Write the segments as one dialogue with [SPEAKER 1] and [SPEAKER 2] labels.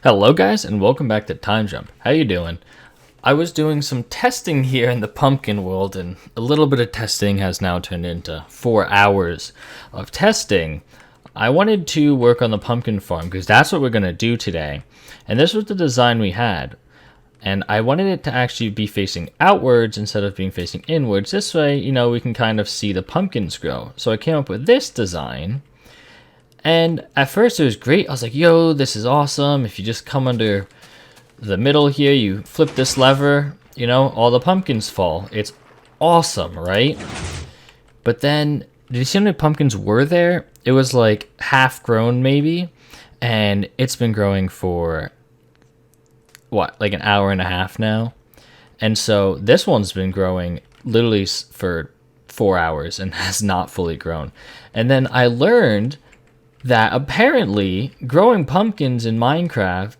[SPEAKER 1] Hello guys and welcome back to Time Jump. How you doing? I was doing some testing here in the pumpkin world and a little bit of testing has now turned into 4 hours of testing. I wanted to work on the pumpkin farm because that's what we're going to do today. And this was the design we had. And I wanted it to actually be facing outwards instead of being facing inwards. This way, we can kind of see the pumpkins grow. So I came up with this design. And at first it was great. I was like, yo, this is awesome. If you just come under the middle here, you flip this lever, all the pumpkins fall. It's awesome, right? But then, did you see how many pumpkins were there? It was like half grown maybe. And it's been growing for, like an hour and a half now. And so this one's been growing literally for 4 hours and has not fully grown. And then I learned that apparently growing pumpkins in Minecraft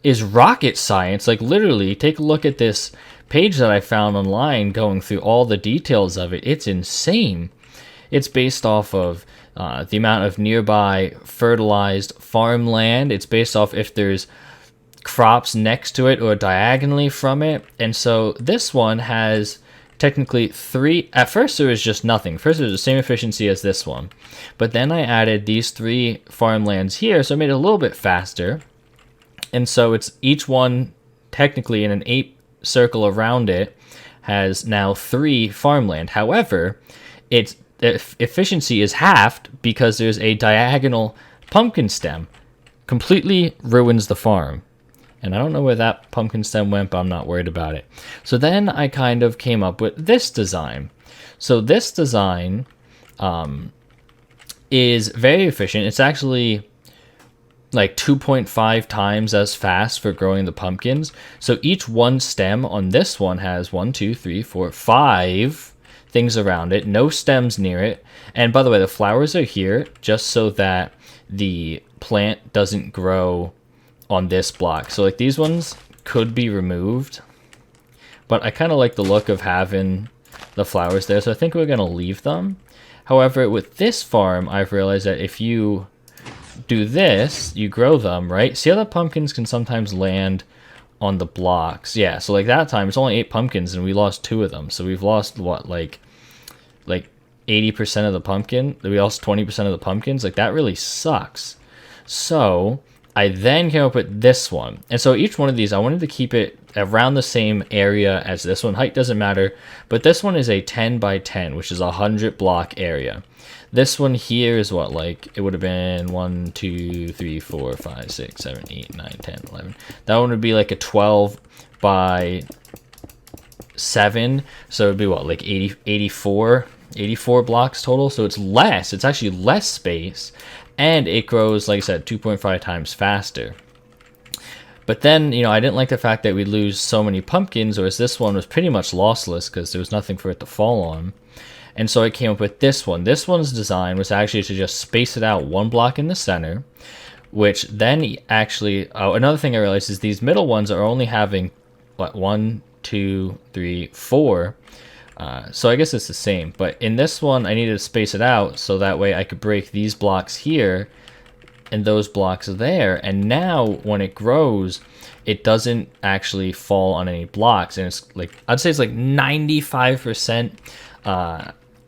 [SPEAKER 1] is rocket science. Like literally, take a look at this page that I found online going through all the details of it. It's insane. It's based off of the amount of nearby fertilized farmland. It's based off if there's crops next to it or diagonally from it. And so this one has technically 3. At first there was just nothing. First it was the same efficiency as this one, but then I added these 3 farmlands here, so I made it a little bit faster. And so it's each one technically in an 8 circle around it has now 3 farmland. However, its efficiency is halved because there's a diagonal pumpkin stem. Completely ruins the farm. And I don't know where that pumpkin stem went, but I'm not worried about it. So then I kind of came up with this design. So this design is very efficient. It's actually like 2.5 times as fast for growing the pumpkins. So each one stem on this one has 1, 2, 3, 4, 5 things around it. No stems near it. And by the way, the flowers are here just so that the plant doesn't grow on this block. So like these ones could be removed, but I kind of like the look of having the flowers there, so I think we're going to leave them. However, with this farm, I've realized that if you do this, you grow them, right? See how the pumpkins can sometimes land on the blocks? Yeah, so like that time, it's only 8 pumpkins and we lost 2 of them. So we've lost, what, like 80% of the pumpkin? We lost 20% of the pumpkins? Like that really sucks. So I then came up with this one. And so each one of these, I wanted to keep it around the same area as this one. Height doesn't matter, but this one is a 10 by 10, which is a 100 block area. This one here is what, like, it would have been 1, 2, 3, 4, 5, 6, 7, 8, 9, 10, 11. That one would be like a 12 by 7. So it would be what, like 84 blocks total. So it's less. It's actually less space. And it grows, like I said, 2.5 times faster. But then, I didn't like the fact that we lose so many pumpkins, whereas this one was pretty much lossless because there was nothing for it to fall on. And so I came up with this one. This one's design was actually to just space it out 1 block in the center, which then actually, another thing I realized is these middle ones are only having, 1, 2, 3, 4. So I guess it's the same, but in this one I needed to space it out so that way I could break these blocks here and those blocks there, and now when it grows it doesn't actually fall on any blocks, and it's like, I'd say it's like 95%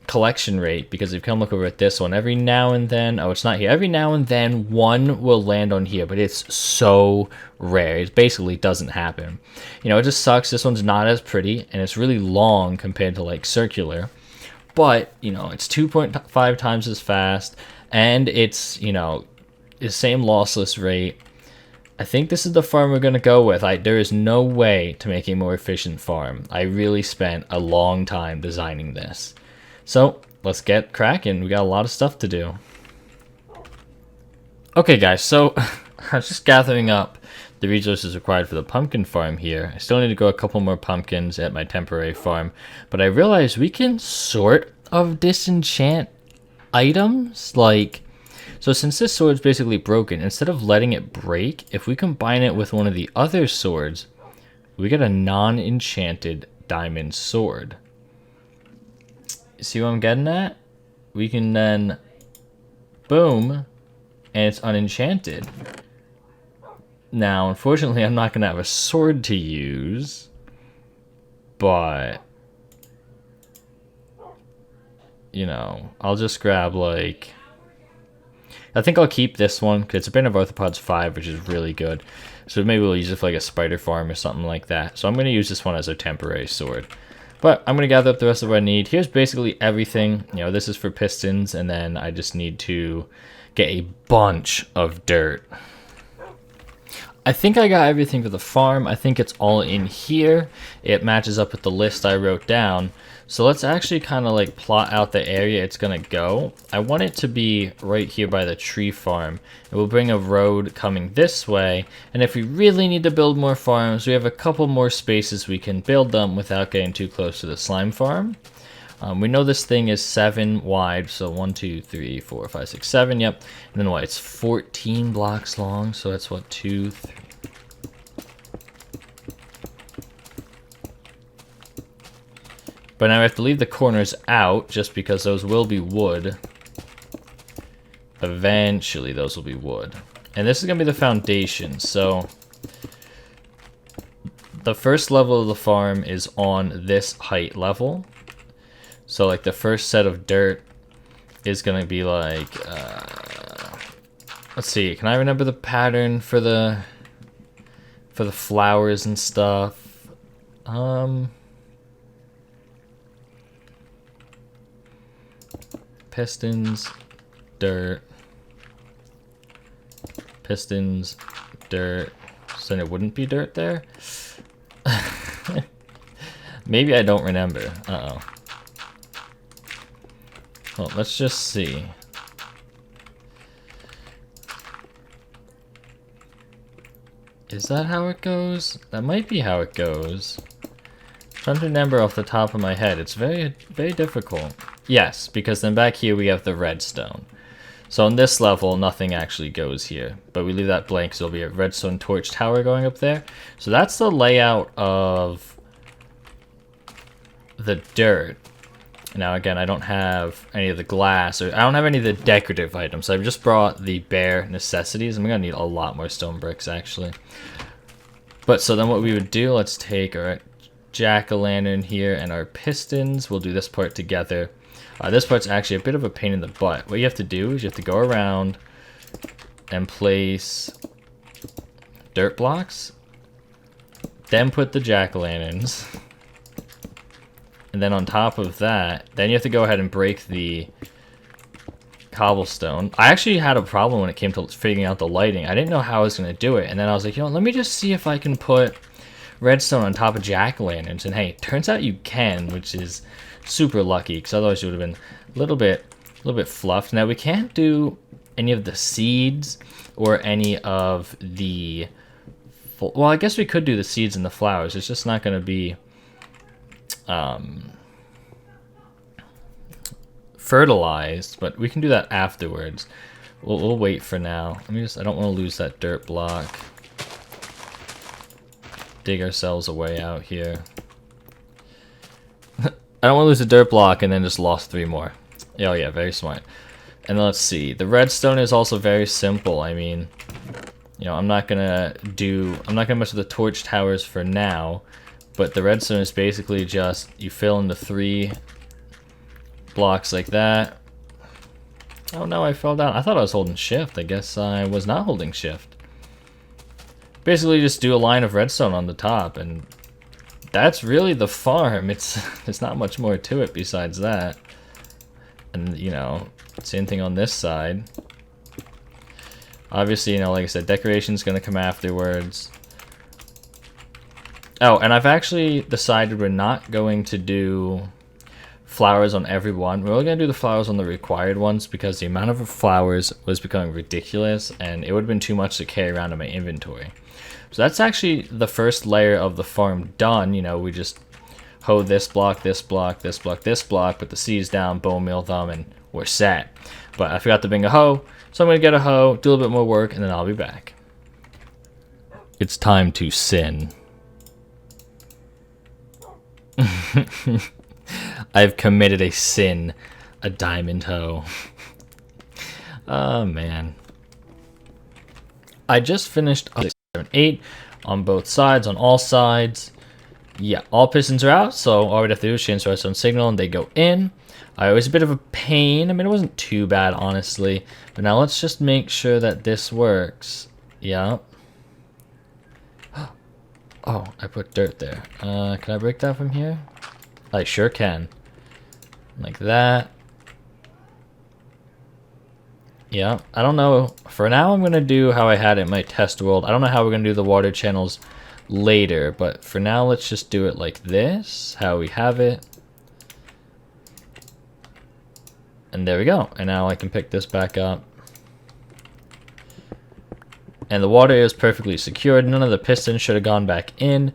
[SPEAKER 1] collection rate, because if you come look over at this one, every now and then, it's not here, every now and then one will land on here, but it's so rare. It basically doesn't happen. It just sucks. This one's not as pretty and it's really long compared to like circular, but it's 2.5 times as fast and it's the same lossless rate. I think this is the farm we're going to go with. There is no way to make a more efficient farm. I really spent a long time designing this. So let's get cracking. We got a lot of stuff to do. Okay guys, so I was just gathering up the resources required for the pumpkin farm here. I still need to grow a couple more pumpkins at my temporary farm, but I realized we can sort of disenchant items. So since this sword's basically broken, instead of letting it break, if we combine it with one of the other swords, we get a non-enchanted diamond sword. See what I'm getting at? We can then, boom, and it's unenchanted. Now, unfortunately, I'm not going to have a sword to use, but, you know, I'll just grab, like, I think I'll keep this one, because it's a Bane of Arthropods 5, which is really good. So maybe we'll use it for, like, a spider farm or something like that. So I'm going to use this one as a temporary sword. But I'm going to gather up the rest of what I need. Here's basically everything. You know, this is for pistons, and then I just need to get a bunch of dirt. I think I got everything for the farm. I think it's all in here. It matches up with the list I wrote down. So let's actually kind of like plot out the area it's going to go. I want it to be right here by the tree farm. And we'll bring a road coming this way. And if we really need to build more farms, we have a couple more spaces we can build them without getting too close to the slime farm. We know this thing is 7 wide, so 1, 2, 3, 4, 5, 6, 7, yep. And then what, it's 14 blocks long, so that's what, 2, 3. But now I have to leave the corners out, just because those will be wood. Eventually, those will be wood. And this is going to be the foundation, so the first level of the farm is on this height level. So like the first set of dirt is going to be like, let's see, can I remember the pattern for the flowers and stuff? Pistons, dirt, pistons, dirt. So then it wouldn't be dirt there? Maybe I don't remember. Uh-oh. Well, let's just see. Is that how it goes? That might be how it goes. I'm trying to remember off the top of my head. It's very, very difficult. Yes, because then back here we have the redstone. So on this level, nothing actually goes here. But we leave that blank, so there'll be a redstone torch tower going up there. So that's the layout of the dirt. Now again, I don't have any of the glass, or I don't have any of the decorative items. So I've just brought the bare necessities. I'm gonna need a lot more stone bricks actually. But so then what we would do, let's take our jack-o'-lantern here and our pistons. We'll do this part together. This part's actually a bit of a pain in the butt. What you have to do is you have to go around and place dirt blocks, then put the jack-o'-lanterns. And then on top of that, then you have to go ahead and break the cobblestone. I actually had a problem when it came to figuring out the lighting. I didn't know how I was going to do it. And then I was like, you know, let me just see if I can put redstone on top of jack-o'-lanterns. And hey, turns out you can, which is super lucky, because otherwise you would have been a little bit fluffed. Now we can't do any of the seeds or any of the... Well, I guess we could do the seeds and the flowers. It's just not going to be... fertilized, but we can do that afterwards. We'll wait for now. Let me just, I don't want to lose that dirt block. Dig ourselves a way out here. I don't want to lose a dirt block and then just lost 3 more. Oh yeah, very smart. And let's see, the redstone is also very simple. I mean, you know, I'm not gonna mess with the torch towers for now. But the redstone is basically just, you fill in the 3 blocks like that. Oh no, I fell down. I thought I was holding shift. I guess I was not holding shift. Basically just do a line of redstone on the top, and that's really the farm. There's not much more to it besides that. And, you know, same thing on this side. Obviously, you know, like I said, decoration's gonna come afterwards. Oh, and I've actually decided we're not going to do flowers on every one. We're only going to do the flowers on the required ones because the amount of flowers was becoming ridiculous and it would have been too much to carry around in my inventory. So that's actually the first layer of the farm done. You know, we just hoe this block, this block, this block, this block, put the seeds down, bone meal them, and we're set. But I forgot to bring a hoe, so I'm going to get a hoe, do a little bit more work, and then I'll be back. It's time to sin. I've committed a sin, a diamond hoe. Oh man. I just finished 7, 8 on both sides, on all sides. Yeah, all pistons are out, so all we have to do is change the redstone signal and they go in. It was a bit of a pain. I mean, it wasn't too bad, honestly. But now let's just make sure that this works. Yeah. Oh, I put dirt there. Can I break that from here? I sure can. Like that. Yeah, I don't know. For now, I'm going to do how I had it in my test world. I don't know how we're going to do the water channels later, but for now, let's just do it like this, how we have it. And there we go. And now I can pick this back up. And the water is perfectly secured. None of the pistons should have gone back in.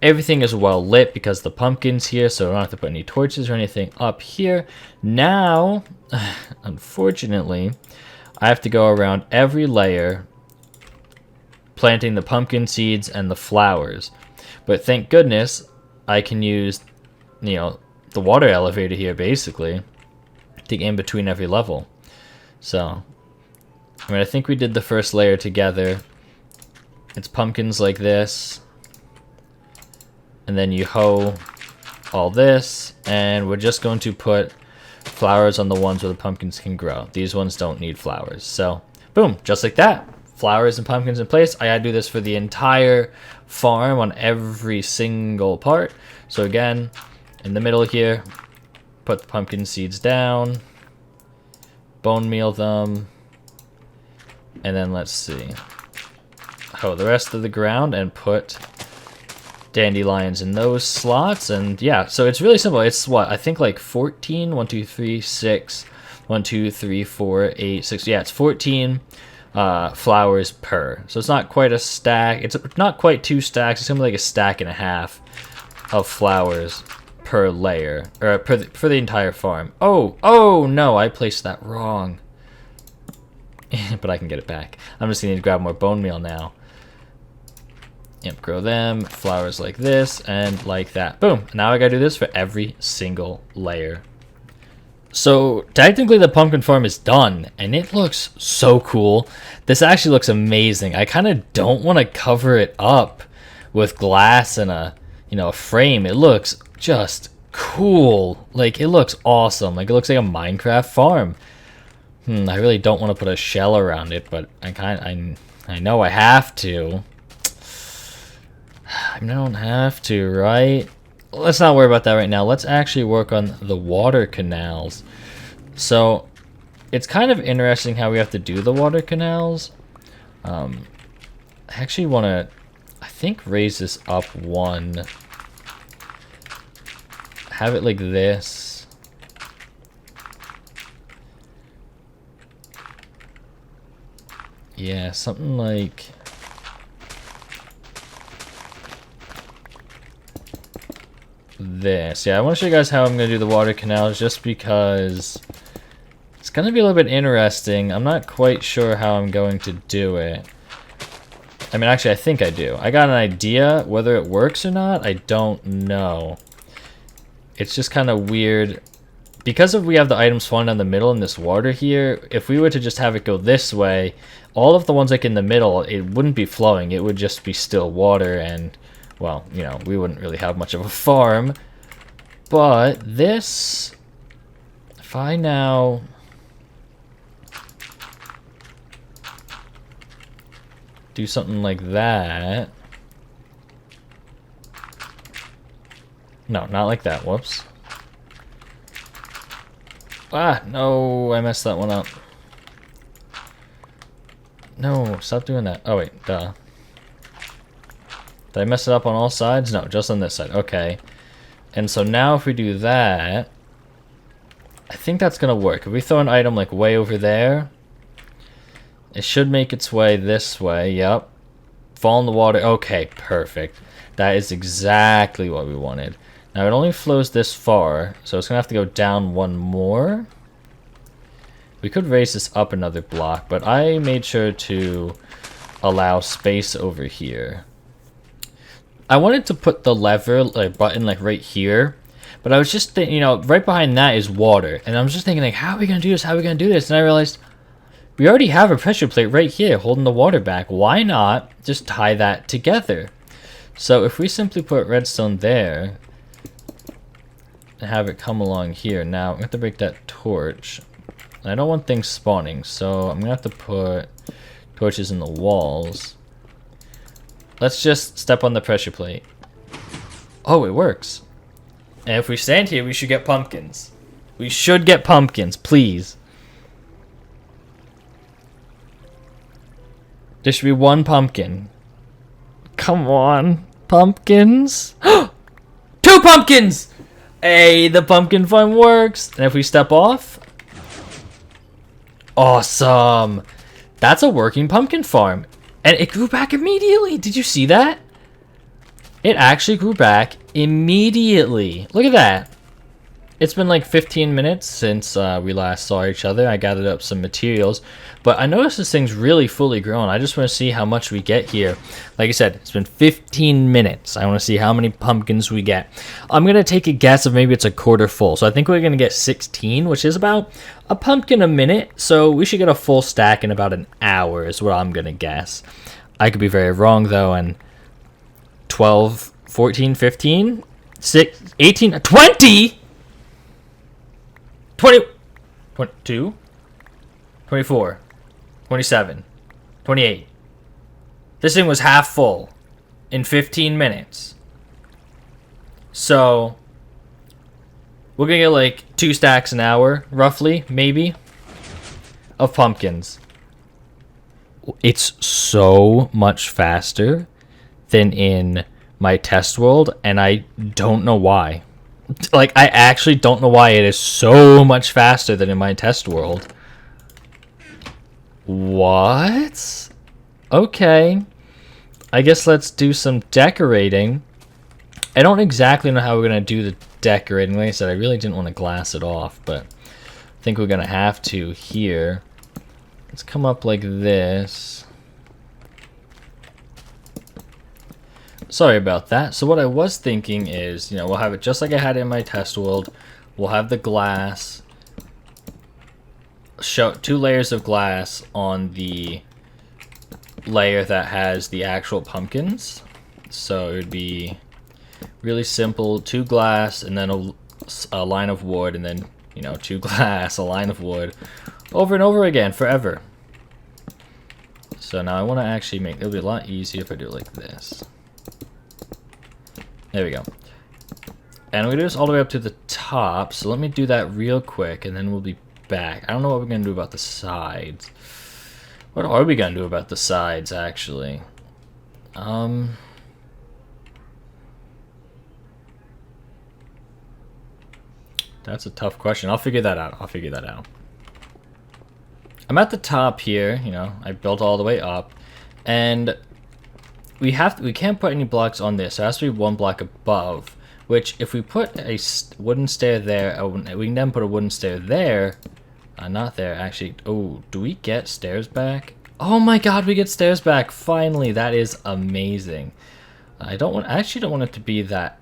[SPEAKER 1] Everything is well lit because the pumpkin's here, so I don't have to put any torches or anything up here. Now, unfortunately, I have to go around every layer planting the pumpkin seeds and the flowers. But thank goodness I can use, you know, the water elevator here basically to get in between every level. So, I mean, I think we did the first layer together. It's pumpkins like this. And then you hoe all this, and we're just going to put flowers on the ones where the pumpkins can grow. These ones don't need flowers. So, boom, just like that. Flowers and pumpkins in place. I gotta do this for the entire farm on every single part. So again, in the middle here, put the pumpkin seeds down, bone meal them, and then let's see, hoe the rest of the ground and put dandelions in those slots. And yeah, so it's really simple. It's what I think like 14, 1 2 3 6 1 2 3 4 8 6. Yeah, it's 14 flowers per, so it's not quite a stack. It's not quite 2 stacks. It's something like a stack and a half of flowers per layer, or for the entire farm. Oh no, I placed that wrong. But I can get it back. I'm just gonna need to grab more bone meal now. Yep, grow them, flowers like this, and like that. Boom, now I gotta do this for every single layer. So, technically the pumpkin farm is done, and it looks so cool. This actually looks amazing. I kind of don't want to cover it up with glass and a frame. It looks just cool. Like, it looks awesome. Like, it looks like a Minecraft farm. I really don't want to put a shell around it, but I know I have to. I don't have to, right? Let's not worry about that right now. Let's actually work on the water canals. So, it's kind of interesting how we have to do the water canals. I actually want to, I think, raise this up one. Have it like this. Yeah, something like this. Yeah, I want to show you guys how I'm going to do the water canals, just because it's going to be a little bit interesting. I'm not quite sure how I'm going to do it. I mean, actually, I think I do. I got an idea. Whether it works or not, I don't know. It's just kind of weird. Because we have the items spawned down the middle in this water here, if we were to just have it go this way, all of the ones like in the middle, it wouldn't be flowing. It would just be still water, and, well, we wouldn't really have much of a farm. But this, if I now do something like that. No, not like that. Whoops. Ah, no, I messed that one up. No, stop doing that. Oh, wait, duh. Did I mess it up on all sides? No, just on this side. Okay. And so now if we do that, I think that's going to work. If we throw an item like way over there, it should make its way this way. Yep. Fall in the water. Okay, perfect. That is exactly what we wanted. Now it only flows this far, so it's going to have to go down one more. We could raise this up another block, but I made sure to allow space over here. I wanted to put the lever button like right here, but I was just thinking, right behind that is water, and I was just thinking like, how are we gonna do this? How are we gonna do this? And I realized We already have a pressure plate right here holding the water back. Why not just tie that together? So if we simply put redstone there and have it come along here. Now, I'm going to have to break that torch. I don't want things spawning, so I'm going to have to put torches in the walls. Let's just step on the pressure plate. Oh, it works. And if we stand here, we should get pumpkins. We should get pumpkins, please. There should be one pumpkin. Come on, pumpkins. 2 pumpkins! Hey, the pumpkin farm works. And if we step off... Awesome. That's a working pumpkin farm. And it grew back immediately. Did you see that? It actually grew back immediately. Look at that. It's been like 15 minutes since we last saw each other. I gathered up some materials, but I noticed this thing's really fully grown. I just want to see how much we get here. Like I said, it's been 15 minutes. I want to see how many pumpkins we get. I'm going to take a guess of maybe it's a quarter full. So I think we're going to get 16, which is about a pumpkin a minute. So we should get a full stack in about an hour is what I'm going to guess. I could be very wrong though, and 12, 14, 15, 6, 18, 20? 20, 22, 24, 27, 28. This thing was half full in 15 minutes. So, we're gonna get like 2 stacks an hour, roughly, maybe, of pumpkins. It's so much faster than in my test world, and I don't know why. Like, I actually don't know why it is so much faster than in my test world. What? Okay. I guess let's do some decorating. I don't exactly know how we're going to do the decorating. Like I said, I really didn't want to glass it off, but I think we're going to have to here. Let's come up like this. Sorry about that. So what I was thinking is, you know, we'll have it just like I had in my test world. We'll have the glass, show 2 layers of glass on the layer that has the actual pumpkins. So it would be really simple, 2 glass and then a line of wood, and then, you know, 2 glass, a line of wood, over and over again, forever. So now I want to actually make, it'll be a lot easier if I do it like this. There we go. And we do this all the way up to the top, so let me do that real quick, and then we'll be back. I don't know what we're going to do about the sides. What are we going to do about the sides, actually? That's a tough question. I'll figure that out. I'm at the top here, you know, I built all the way up, and we can't put any blocks on this, so it has to be 1 block above, which if we put a wooden stair there, we can then put a wooden stair there, not there, actually. Oh, do we get stairs back? Oh my god, we get stairs back, finally. That is amazing. I actually don't want it to be that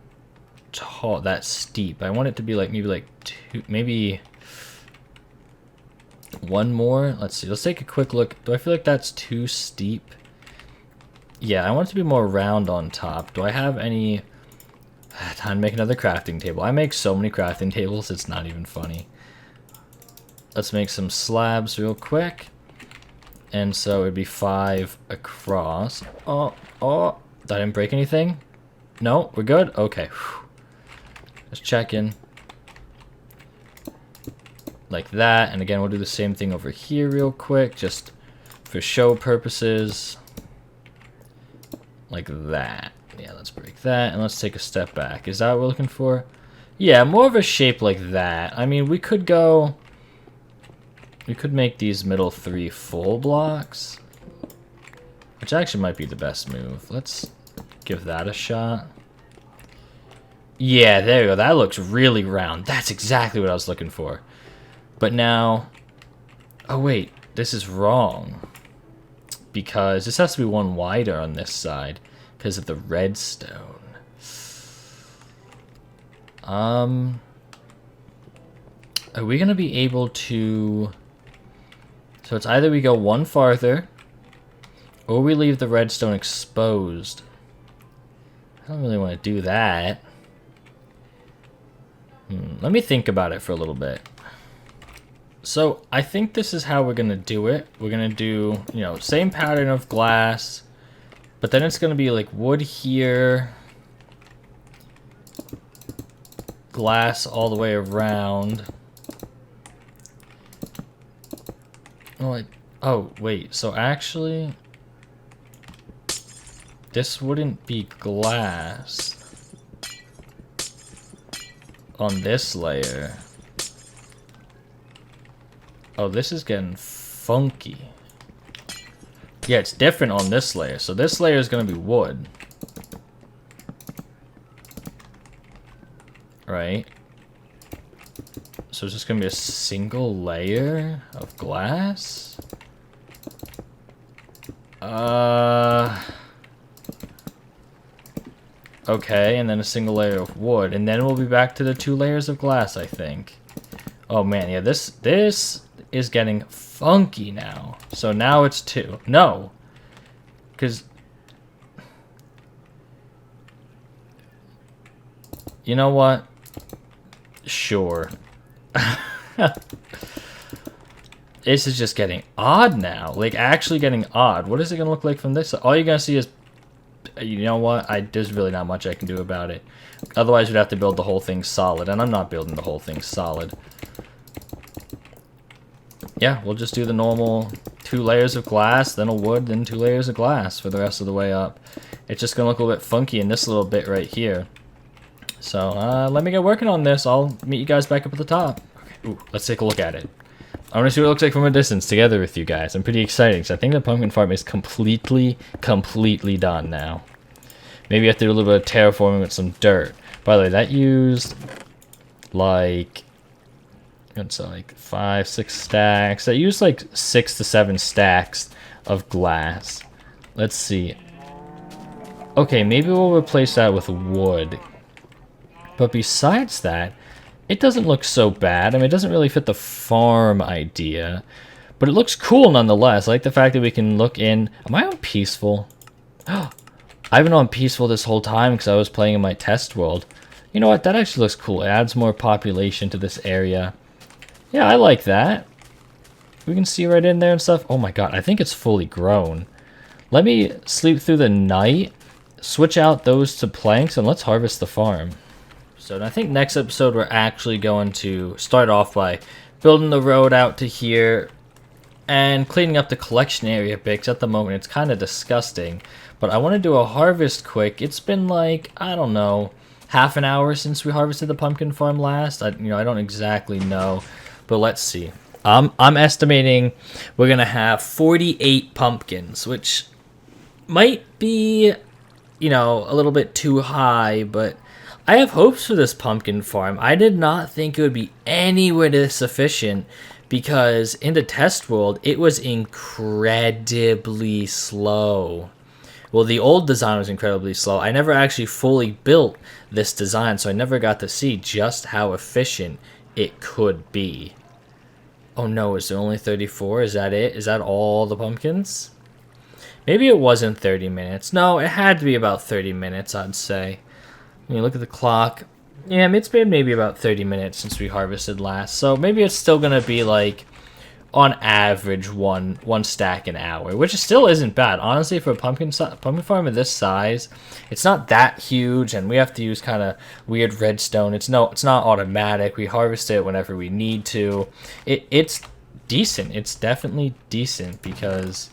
[SPEAKER 1] tall, that steep. I want it to be like maybe like 2, maybe 1 more. Let's see, let's take a quick look. Do I feel like that's too steep? Yeah, I want it to be more round on top. Do I have any... Time to make another crafting table. I make so many crafting tables, it's not even funny. Let's make some slabs real quick. And so it'd be 5 across. Oh, did I didn't break anything? No, we're good? Okay. Let's check in. Like that. And again, we'll do the same thing over here real quick, just for show purposes. Like that. Yeah, let's break that, and let's take a step back. Is that what we're looking for? Yeah, more of a shape like that. I mean, we could make these middle 3 full blocks, which actually might be the best move. Let's give that a shot. Yeah, there we go. That looks really round. That's exactly what I was looking for. But now... Oh, wait. This is wrong. Because this has to be 1 wider on this side because of the redstone. Are we gonna be able to... So So it's either we go one farther, or we leave the redstone exposed. I don't really want to do that. Let me think about it for a little bit. So I think this is how we're going to do it. We're going to do, you know, same pattern of glass, but then it's going to be like wood here, glass all the way around. Oh, wait, so actually, this wouldn't be glass on this layer. Oh, this is getting funky. Yeah, it's different on this layer. So this layer is going to be wood. Right? So it's just going to be a single layer of glass? Okay, and then a single layer of wood. And then we'll be back to the 2 layers of glass, I think. Oh man, yeah, this is getting funky now. So now it's 2. No. Because... You know what? Sure. This is just getting odd now. Like, actually getting odd. What is it going to look like from this side? All you're going to see is... You know what? There's really not much I can do about it. Otherwise, we'd have to build the whole thing solid. And I'm not building the whole thing solid. Yeah, we'll just do the normal 2 layers of glass, then a wood, then 2 layers of glass for the rest of the way up. It's just going to look a little bit funky in this little bit right here. So, let me get working on this. I'll meet you guys back up at the top. Okay. Ooh, let's take a look at it. I want to see what it looks like from a distance together with you guys. I'm pretty excited because I think the pumpkin farm is completely done now. Maybe I have to do a little bit of terraforming with some dirt. By the way, that used like... It's like 5, 6 stacks. I used like 6 to 7 stacks of glass. Let's see. Okay, maybe we'll replace that with wood. But besides that, it doesn't look so bad. I mean, it doesn't really fit the farm idea. But it looks cool nonetheless. I like the fact that we can look in... Am I on peaceful? I've been on peaceful this whole time because I was playing in my test world. You know what? That actually looks cool. It adds more population to this area. Yeah, I like that. We can see right in there and stuff. Oh my god, I think it's fully grown. Let me sleep through the night, switch out those to planks, and let's harvest the farm. So I think next episode we're actually going to start off by building the road out to here and cleaning up the collection area a bit, 'cause at the moment it's kind of disgusting. But I want to do a harvest quick. It's been like, I don't know, half an hour since we harvested the pumpkin farm last. I don't exactly know. But let's see. I'm estimating we're going to have 48 pumpkins, which might be, a little bit too high, but I have hopes for this pumpkin farm. I did not think it would be anywhere this efficient because in the test world, it was incredibly slow. Well, the old design was incredibly slow. I never actually fully built this design, so I never got to see just how efficient it could be. Oh no, is there only 34? Is that it? Is that all the pumpkins? Maybe it wasn't 30 minutes. No, it had to be about 30 minutes, I'd say. When you look at the clock, yeah, it's been maybe about 30 minutes since we harvested last. So maybe it's still going to be like, on average, one stack an hour, which still isn't bad. Honestly, for a pumpkin farm of this size, it's not that huge, and we have to use kind of weird redstone. It's not automatic. We harvest it whenever we need to. It's decent. It's definitely decent because,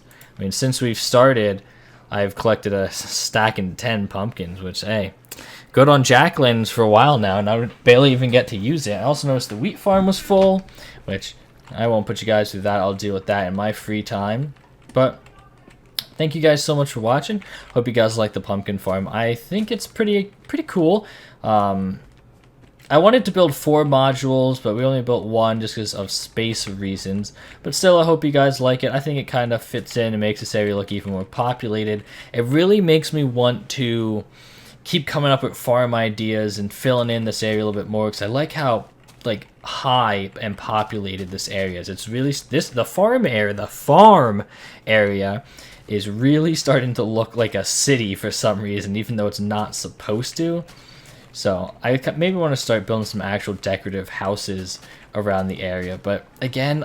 [SPEAKER 1] since we've started, I've collected a stack and 10 pumpkins, which, hey, good on Jack-o'-lanterns for a while now, and I barely even get to use it. I also noticed the wheat farm was full, which... I won't put you guys through that. I'll deal with that in my free time. But thank you guys so much for watching. Hope you guys like the pumpkin farm. I think it's pretty cool. I wanted to build 4 modules, but we only built 1 just because of space reasons. But still, I hope you guys like it. I think it kind of fits in and makes this area look even more populated. It really makes me want to keep coming up with farm ideas and filling in this area a little bit more because I like how like high and populated this area is. It's really the farm area is really starting to look like a city for some reason, even though it's not supposed to. So I maybe want to start building some actual decorative houses around the area. But again,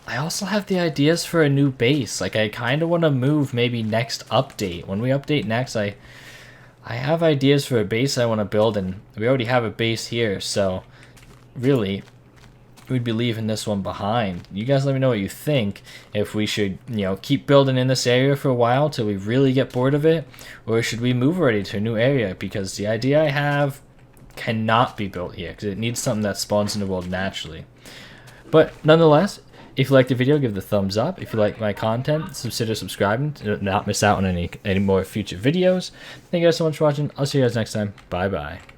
[SPEAKER 1] I also have the ideas for a new base. Like, I kind of want to move maybe next update. When we update next, I have ideas for a base I want to build, and we already have a base here. So really, we'd be leaving this one behind. You guys let me know what you think. If we should, keep building in this area for a while till we really get bored of it, or should we move already to a new area? Because the idea I have cannot be built here, because it needs something that spawns in the world naturally. But nonetheless, if you liked the video, give the thumbs up. If you like my content, consider subscribing to not miss out on any more future videos. Thank you guys so much for watching. I'll see you guys next time. Bye bye.